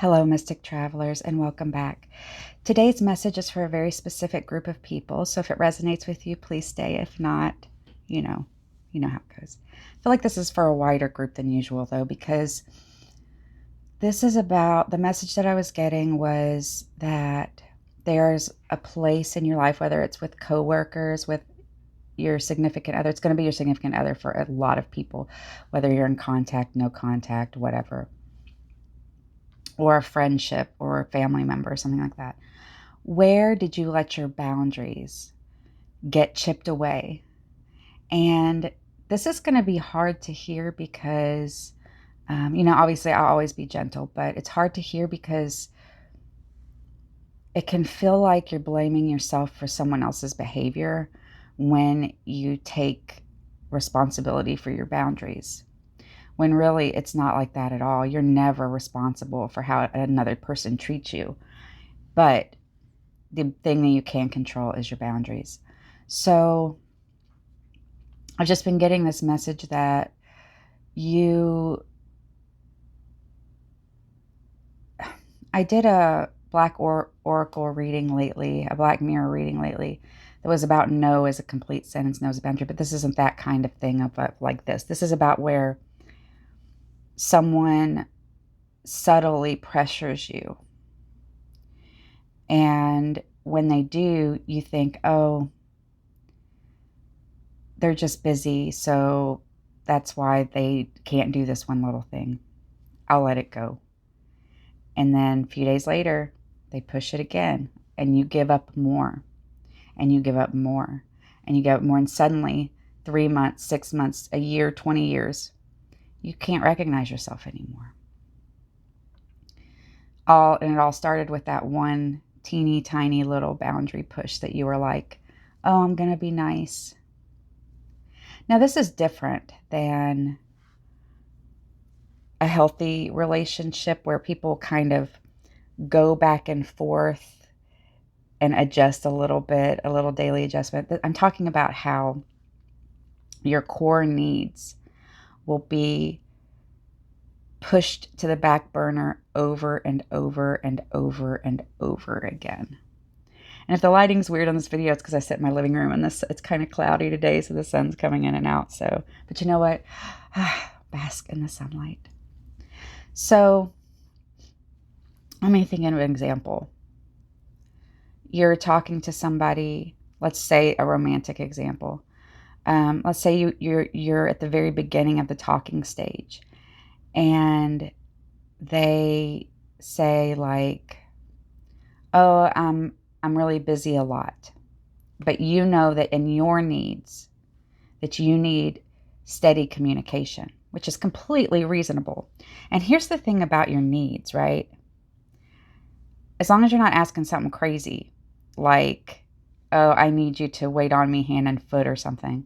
Hello, Mystic Travelers, and welcome back. Today's message is for a very specific group of people, so if it resonates with you, please stay. If not, you know, you know how it goes. I feel like this is for a wider group than usual, though, because this is about, the message that I was getting was that there's a place in your life, whether it's with coworkers, with your significant other. It's going to be your significant other for a lot of people, whether you're in contact, no contact, whatever, or a friendship or a family member or something like that. Where did you let your boundaries get chipped away? And this is going to be hard to hear because, obviously I'll always be gentle, but it's hard to hear because it can feel like you're blaming yourself for someone else's behavior when you take responsibility for your boundaries. When really it's not like that at all. You're never responsible for how another person treats you. But the thing that you can control is your boundaries. So I've just been getting this message that I did a black oracle reading lately, a black mirror reading lately, that was about no as a complete sentence, no as a boundary. But this isn't that kind of thing like this. This is about where someone subtly pressures you. And when they do, you think, oh, they're just busy, so that's why they can't do this one little thing. I'll let it go. And then a few days later, they push it again, and you give up more, and you give up more, and you give up more. And suddenly, 3 months, 6 months, a year, 20 years, you can't recognize yourself anymore. And it all started with that one teeny tiny little boundary push that you were like, oh, I'm going to be nice. Now, this is different than a healthy relationship where people kind of go back and forth and adjust a little bit, a little daily adjustment. I'm talking about how your core needs will be pushed to the back burner over and over and over and over again. And if the lighting's weird on this video, it's because I sit in my living room and it's kind of cloudy today, so the sun's coming in and out. But you know what? Bask in the sunlight. So let me think of an example. You're talking to somebody, let's say a romantic example. Let's say you're at the very beginning of the talking stage, and they say like, oh, I'm really busy a lot. But you know that in your needs, that you need steady communication, which is completely reasonable. And here's the thing about your needs, right? As long as you're not asking something crazy, like, oh, I need you to wait on me hand and foot or something.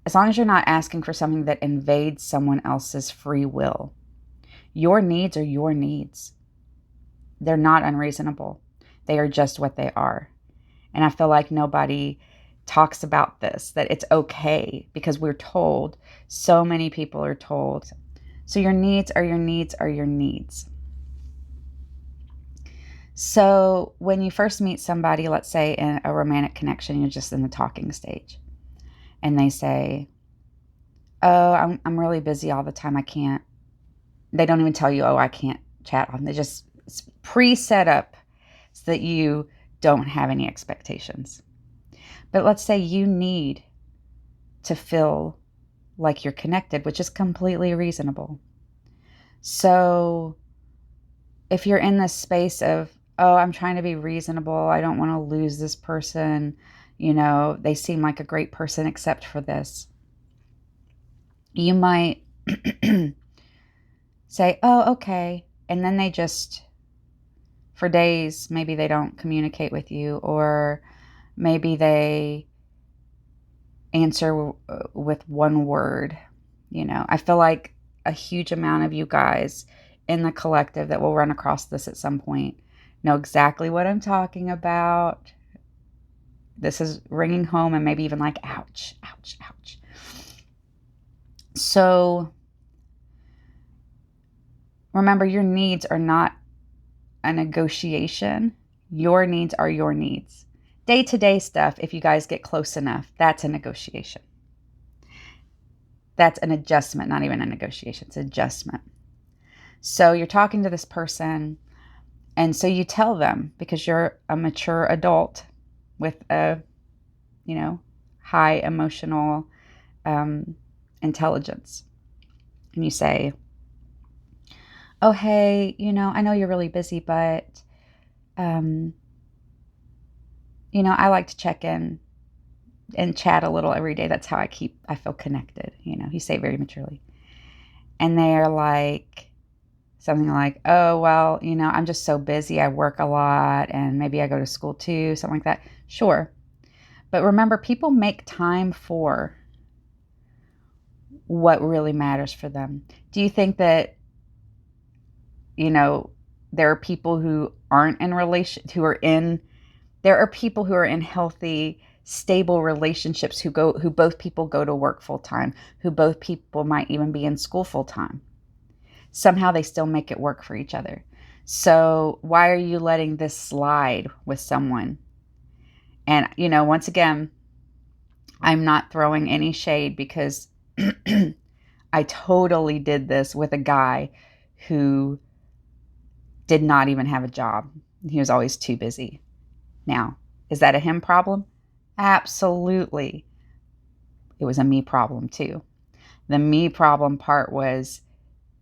As long as you're not asking for something that invades someone else's free will, your needs are your needs. They're not unreasonable. They are just what they are. And I feel like nobody talks about this, that it's okay, because we're told, so many people are told. So your needs are your needs are your needs. So when you first meet somebody, let's say in a romantic connection, you're just in the talking stage, and they say, oh, I'm really busy all the time. I can't. They don't even tell you, oh, I can't chat on. It's pre-set up so that you don't have any expectations. But let's say you need to feel like you're connected, which is completely reasonable. So if you're in this space of, oh, I'm trying to be reasonable, I don't want to lose this person, they seem like a great person except for this, you might say, oh, okay. And then they just, for days, maybe they don't communicate with you, or maybe they answer with one word. I feel like a huge amount of you guys in the collective that will run across this at some point know exactly what I'm talking about. This is ringing home, and maybe even like, ouch, ouch, ouch. So Remember, your needs are not a negotiation. Your needs are your needs. Day-to-day stuff, if you guys get close enough, that's a negotiation. That's an adjustment, not even a negotiation. It's adjustment. So you're talking to this person, and so you tell them, because you're a mature adult with a, high emotional intelligence. And you say, oh, hey, I know you're really busy, but, I like to check in and chat a little every day. That's how I feel connected. You say it very maturely. And they are like, something like, oh, well, I'm just so busy. I work a lot, and maybe I go to school too, something like that. Sure. But remember, people make time for what really matters for them. Do you think that, there are people who aren't in there are people who are in healthy, stable relationships who both people go to work full time, who both people might even be in school full time. Somehow they still make it work for each other. So why are you letting this slide with someone? And, once again, I'm not throwing any shade, because I totally did this with a guy who did not even have a job. He was always too busy. Now, is that a him problem? Absolutely. It was a me problem too. The me problem part was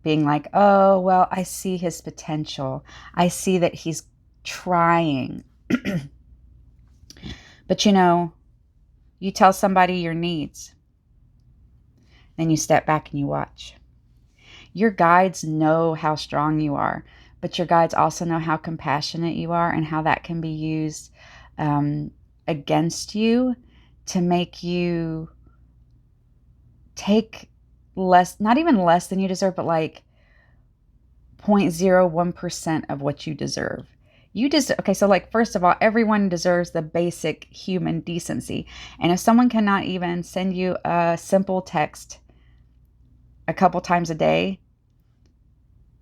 being like, oh, well, I see his potential. I see that he's trying. But you tell somebody your needs, then you step back and you watch. Your guides know how strong you are, but your guides also know how compassionate you are, and how that can be used against you to make you take less, not even less than you deserve, but like 0.01% of what you deserve. Okay, so like, first of all, everyone deserves the basic human decency. And if someone cannot even send you a simple text a couple times a day,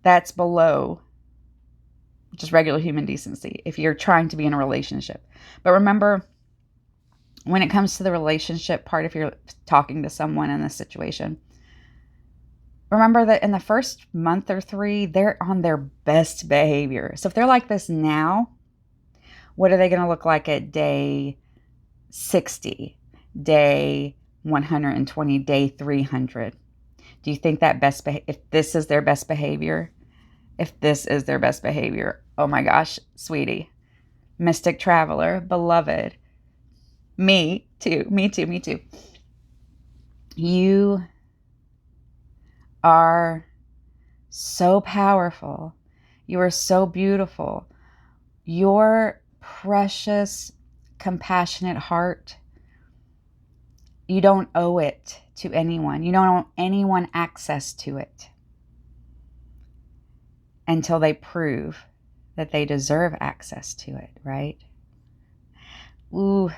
that's below just regular human decency if you're trying to be in a relationship. But remember, when it comes to the relationship part, if you're talking to someone in this situation, remember that in the first month or 3, they're on their best behavior. So if they're like this now, what are they going to look like at day 60, day 120, day 300? Do you think that if this is their best behavior, oh my gosh, sweetie, mystic traveler, beloved, me too. You are so powerful. You are so beautiful. Your precious, compassionate heart, you don't owe it to anyone. You don't owe anyone access to it until they prove that they deserve access to it, right? Ooh,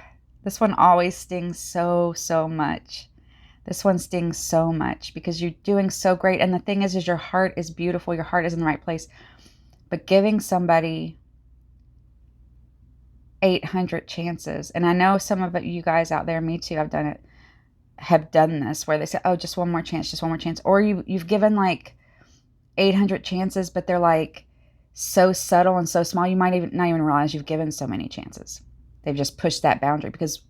this one always stings so much. This one stings so much because you're doing so great. And the thing is your heart is beautiful. Your heart is in the right place. But giving somebody 800 chances, and I know some of you guys out there, me too, I've done it, have done this, where they say, oh, just one more chance. Or you've given like 800 chances, but they're like so subtle and so small, you might not even realize you've given so many chances. They've just pushed that boundary, because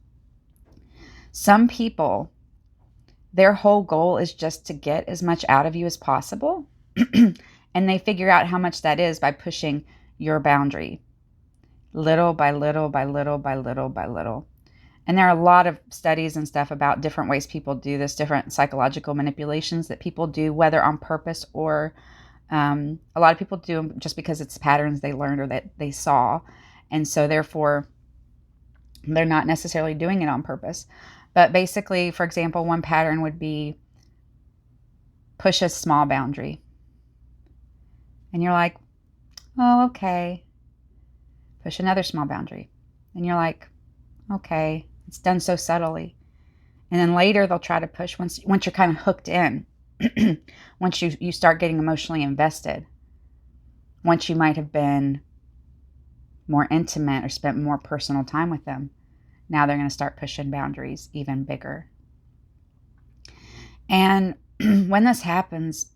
some people, their whole goal is just to get as much out of you as possible. And they figure out how much that is by pushing your boundary little by little by little by little by little. And there are a lot of studies and stuff about different ways people do this, different psychological manipulations that people do, whether on purpose or a lot of people do them just because it's patterns they learned or that they saw. And so therefore, they're not necessarily doing it on purpose. But basically, for example, one pattern would be push a small boundary. And you're like, oh, okay. Push another small boundary. And you're like, okay. It's done so subtly. And then later they'll try to push once you're kind of hooked in. Once you start getting emotionally invested. once you might have been more intimate or spent more personal time with them, now they're going to start pushing boundaries even bigger. And when this happens,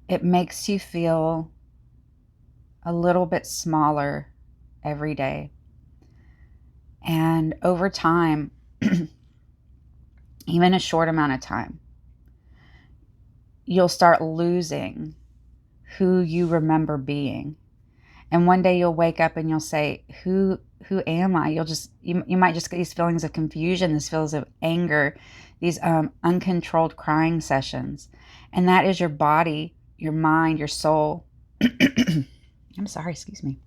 it makes you feel a little bit smaller every day. And over time, even a short amount of time, you'll start losing who you remember being. And one day you'll wake up and you'll say, who am I? You might just get these feelings of confusion, these feelings of anger, these uncontrolled crying sessions. And that is your body, your mind, your soul. I'm sorry, excuse me.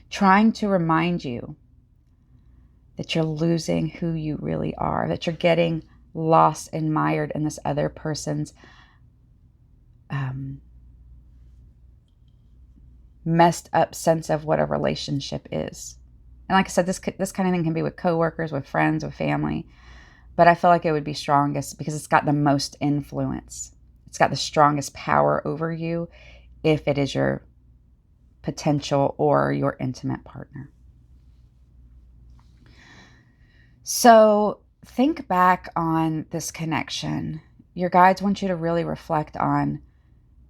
Trying to remind you that you're losing who you really are, that you're getting lost and mired in this other person's messed up sense of what a relationship is. And like I said, this kind of thing can be with coworkers, with friends, with family. But I feel like it would be strongest because it's got the most influence. It's got the strongest power over you if it is your potential or your intimate partner. So think back on this connection. Your guides want you to really reflect on,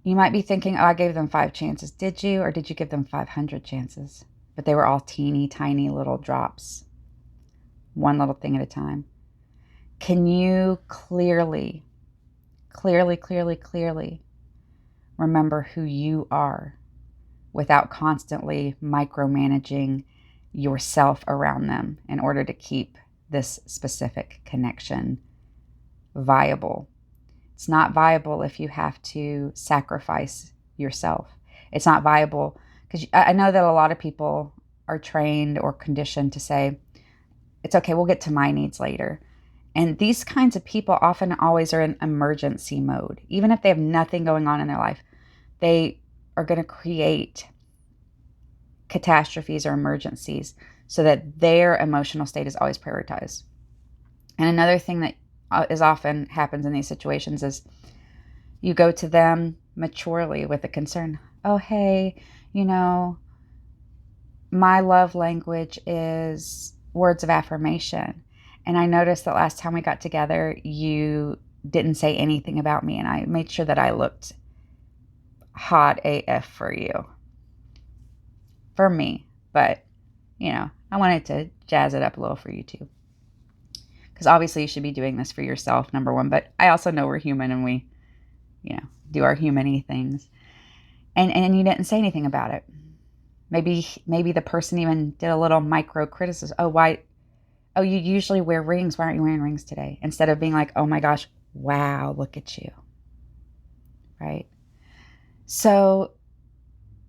you might be thinking, oh, I gave them 5 chances. Did you? Or did you give them 500 chances? But they were all teeny tiny little drops. One little thing at a time. Can you clearly remember who you are without constantly micromanaging yourself around them in order to keep this specific connection viable? It's not viable if you have to sacrifice yourself. It's not viable because I know that a lot of people are trained or conditioned to say, it's okay, we'll get to my needs later. And these kinds of people often always are in emergency mode. Even if they have nothing going on in their life, they are going to create catastrophes or emergencies so that their emotional state is always prioritized. And another thing that is often happens in these situations is you go to them maturely with a concern. Oh, hey, my love language is words of affirmation. And I noticed that last time we got together, you didn't say anything about me. And I made sure that I looked hot AF for you. For me. But, I wanted to jazz it up a little for you too. Because obviously you should be doing this for yourself, number one. But I also know we're human and we, do our human-y things. And you didn't say anything about it. Maybe the person even did a little micro criticism. Oh, you usually wear rings. Why aren't you wearing rings today? Instead of being like, oh my gosh, wow, look at you. Right? So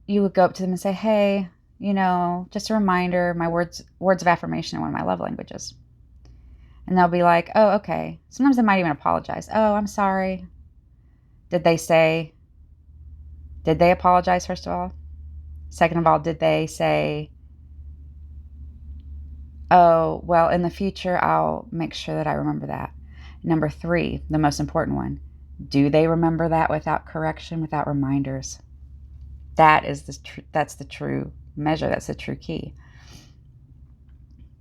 you would go up to them and say, hey, just a reminder, my words of affirmation are one of my love languages. And they'll be like, oh, okay. Sometimes they might even apologize. Oh, I'm sorry. Did they apologize, first of all? Second of all, did they say, oh, well, in the future, I'll make sure that I remember that. Number 3, the most important one. Do they remember that without correction, without reminders? That's the true measure. That's the true key.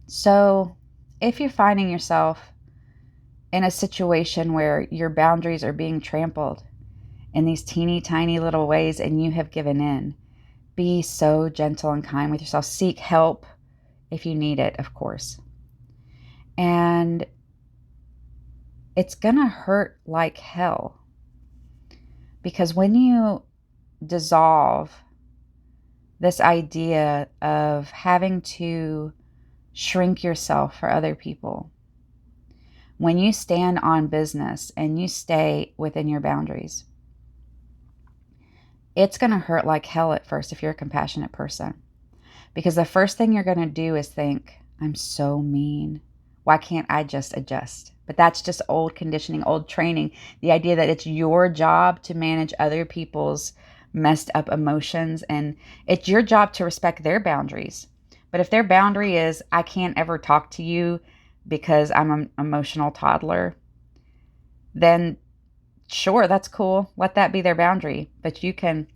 So if you're finding yourself in a situation where your boundaries are being trampled in these teeny tiny little ways and you have given in, be so gentle and kind with yourself. Seek help if you need it, of course. And it's going to hurt like hell. Because when you dissolve this idea of having to shrink yourself for other people, when you stand on business and you stay within your boundaries, it's going to hurt like hell at first if you're a compassionate person. Because the first thing you're going to do is think, I'm so mean. Why can't I just adjust? But that's just old conditioning, old training. The idea that it's your job to manage other people's messed up emotions, and it's your job to respect their boundaries. But if their boundary is, I can't ever talk to you because I'm an emotional toddler, then sure, that's cool. Let that be their boundary. But you can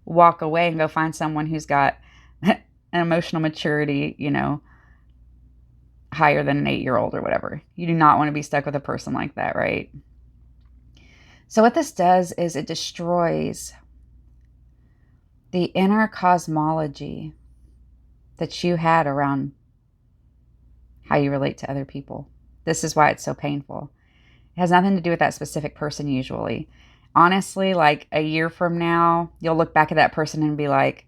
walk away and go find someone who's got an emotional maturity, higher than an 8-year-old or whatever. You do not want to be stuck with a person like that, right? So what this does is it destroys the inner cosmology that you had around how you relate to other people. This is why it's so painful. It has nothing to do with that specific person usually. Honestly, like a year from now, you'll look back at that person and be like,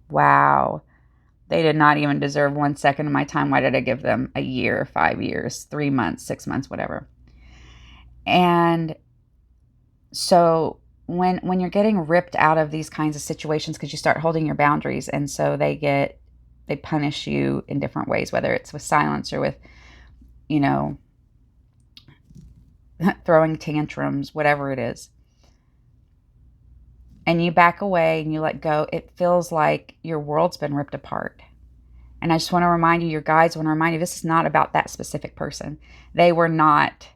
wow, they did not even deserve 1 second of my time. Why did I give them a year, 5 years, 3 months, 6 months, whatever? And so when you're getting ripped out of these kinds of situations because you start holding your boundaries, and so they punish you in different ways, whether it's with silence or with, throwing tantrums, whatever it is, and you back away and you let go, it feels like your world's been ripped apart. And I just want to remind you, your guides want to remind you, this is not about that specific person. They were not,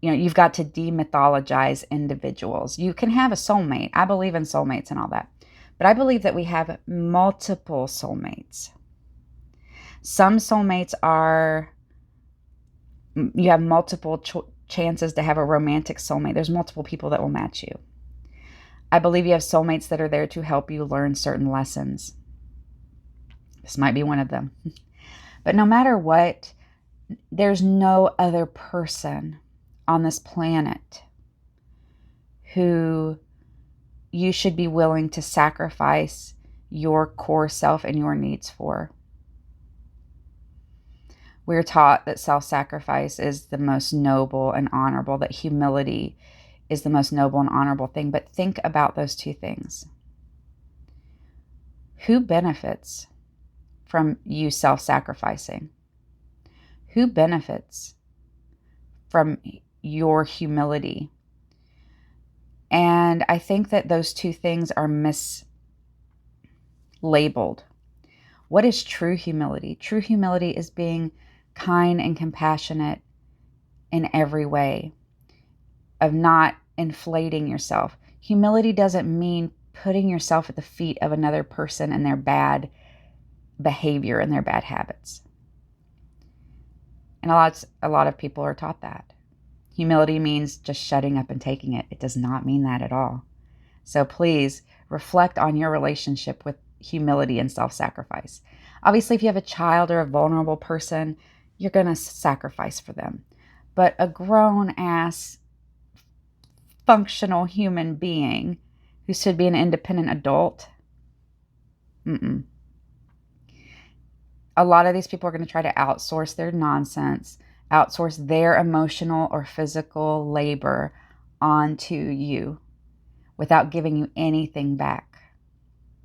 you've got to demythologize individuals. You can have a soulmate. I believe in soulmates and all that. But I believe that we have multiple soulmates. Some soulmates you have multiple chances to have a romantic soulmate. There's multiple people that will match you. I believe you have soulmates that are there to help you learn certain lessons. This might be one of them. But no matter what, there's no other person on this planet who you should be willing to sacrifice your core self and your needs for. We're taught that self-sacrifice is the most noble and honorable, that humility is the most noble and honorable thing. But think about those two things. Who benefits from you self-sacrificing? Who benefits from your humility? And I think that those two things are mislabeled. What is true humility? True humility is being kind and compassionate in every way, of not inflating yourself. Humility doesn't mean putting yourself at the feet of another person and their bad behavior and their bad habits. And a lot of people are taught that. Humility means just shutting up and taking it. It does not mean that at all. So please reflect on your relationship with humility and self-sacrifice. Obviously, if you have a child or a vulnerable person, you're going to sacrifice for them. But a grown-ass, functional human being who should be an independent adult, a lot of these people are going to try to outsource their nonsense, outsource their emotional or physical labor onto you without giving you anything back.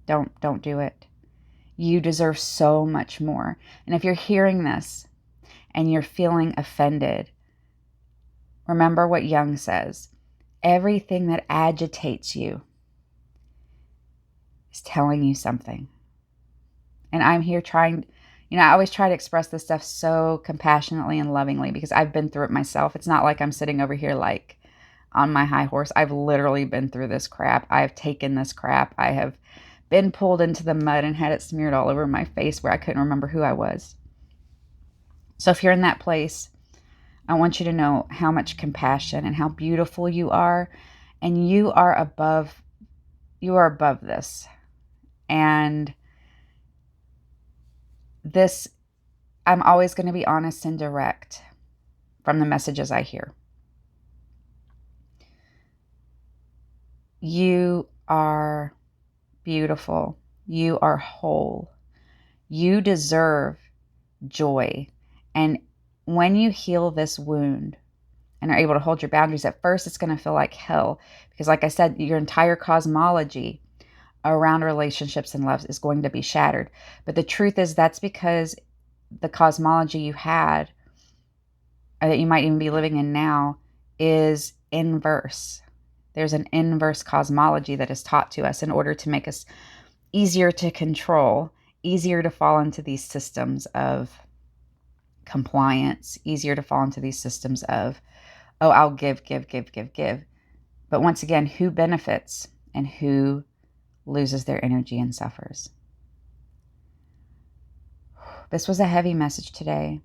Don't do it. You deserve so much more. And if you're hearing this and you're feeling offended, remember what Jung says. Everything that agitates you is telling you something. And I'm here trying, I always try to express this stuff so compassionately and lovingly because I've been through it myself. It's not like I'm sitting over here like on my high horse. I've literally been through this crap. I've taken this crap. I have been pulled into the mud and had it smeared all over my face where I couldn't remember who I was. So if you're in that place, I want you to know how much compassion and how beautiful you are. And you are above this. And this, I'm always going to be honest and direct from the messages I hear. You are beautiful. You are whole. You deserve joy. And when you heal this wound and are able to hold your boundaries, at first it's going to feel like hell. Because like I said, your entire cosmology around relationships and love is going to be shattered. But the truth is that's because the cosmology you had, or that you might even be living in now, is inverse. There's an inverse cosmology that is taught to us in order to make us easier to control, easier to fall into these systems of compliance, easier to fall into these systems of, oh, I'll give. But once again, who benefits and who loses their energy and suffers? This was a heavy message today.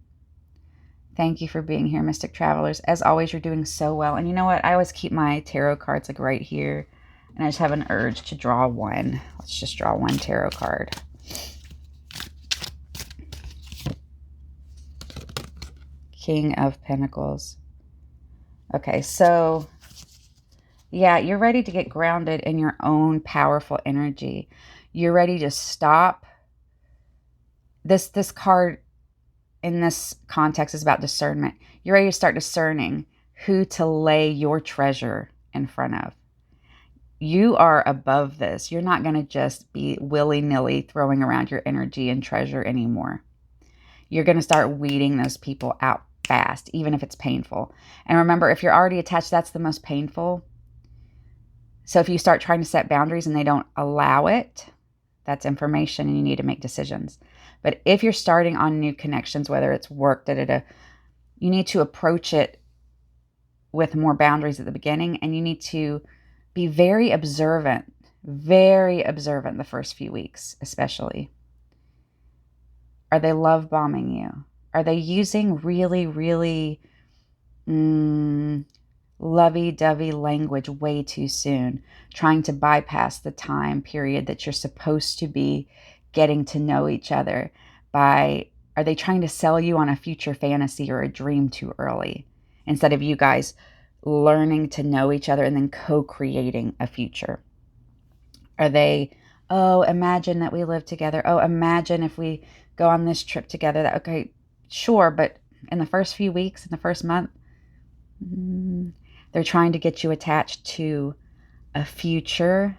Thank you for being here, Mystic Travelers. As always, you're doing so well. And you know what? I always keep my tarot cards like right here. And I just have an urge to draw one. Let's just draw one tarot card. King of Pentacles. Okay, so yeah, you're ready to get grounded in your own powerful energy. You're ready to stop. This card in this context is about discernment. You're ready to start discerning who to lay your treasure in front of. You are above this. You're not going to just be willy-nilly throwing around your energy and treasure anymore. You're going to start weeding those people out fast, even if it's painful. And remember, if you're already attached, that's the most painful. So if you start trying to set boundaries and they don't allow it, that's information and you need to make decisions. But if you're starting on new connections, whether it's work, you need to approach it with more boundaries at the beginning, and you need to be very observant the first few weeks, especially. Are they love bombing you? Are they using really, really lovey-dovey language way too soon, trying to bypass the time period that you're supposed to be getting to know each other? Are they trying to sell you on a future fantasy or a dream too early, instead of you guys learning to know each other and then co-creating a future? Are they, oh, imagine that we live together. Oh, imagine if we go on this trip together. Okay, sure, but in the first few weeks, in the first month, they're trying to get you attached to a future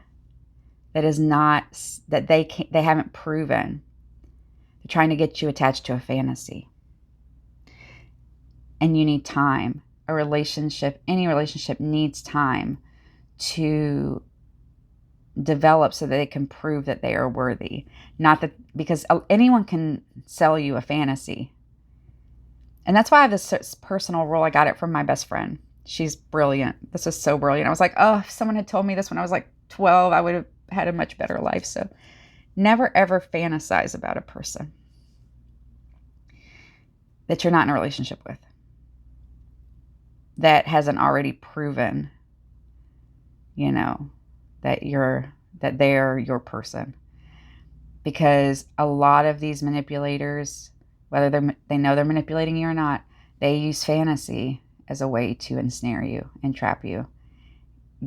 that is not, that they haven't proven. They're trying to get you attached to a fantasy. And you need time. A relationship, any relationship needs time to develop so that they can prove that they are worthy. Not that, because anyone can sell you a fantasy. And that's why I have this personal rule. I got it from my best friend. She's brilliant. This is so brilliant. I was like, oh, if someone had told me this when I was like 12, I would have had a much better life. So never, ever fantasize about a person that you're not in a relationship with, that hasn't already proven, that they're your person. Because a lot of these manipulators, whether they know they're manipulating you or not, they use fantasy as a way to ensnare you, entrap you,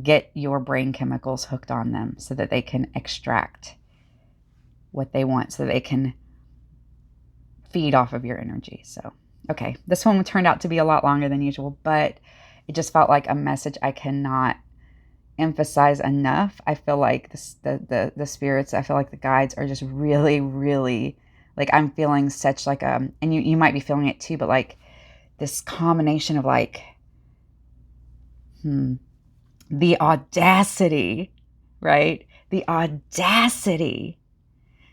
get your brain chemicals hooked on them so that they can extract what they want, so they can feed off of your energy. So, okay, this one turned out to be a lot longer than usual, but it just felt like a message I cannot emphasize enough. I feel like the spirits, I feel like the guides are just really, really, like, I'm feeling such like and you might be feeling it too, but like this combination of like the audacity, right? The audacity.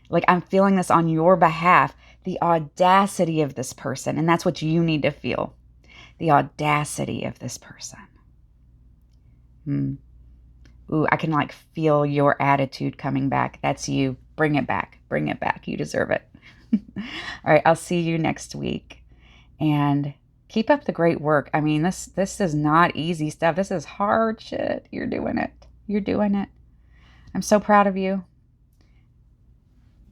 Like, I'm feeling this on your behalf, the audacity of this person. And that's what you need to feel. The audacity of this person. Ooh, I can like feel your attitude coming back. That's you. Bring it back. Bring it back. You deserve it. All right, I'll see you next week. And keep up the great work. I mean, this is not easy stuff. This is hard shit. You're doing it. You're doing it. I'm so proud of you.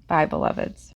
Bye, beloveds.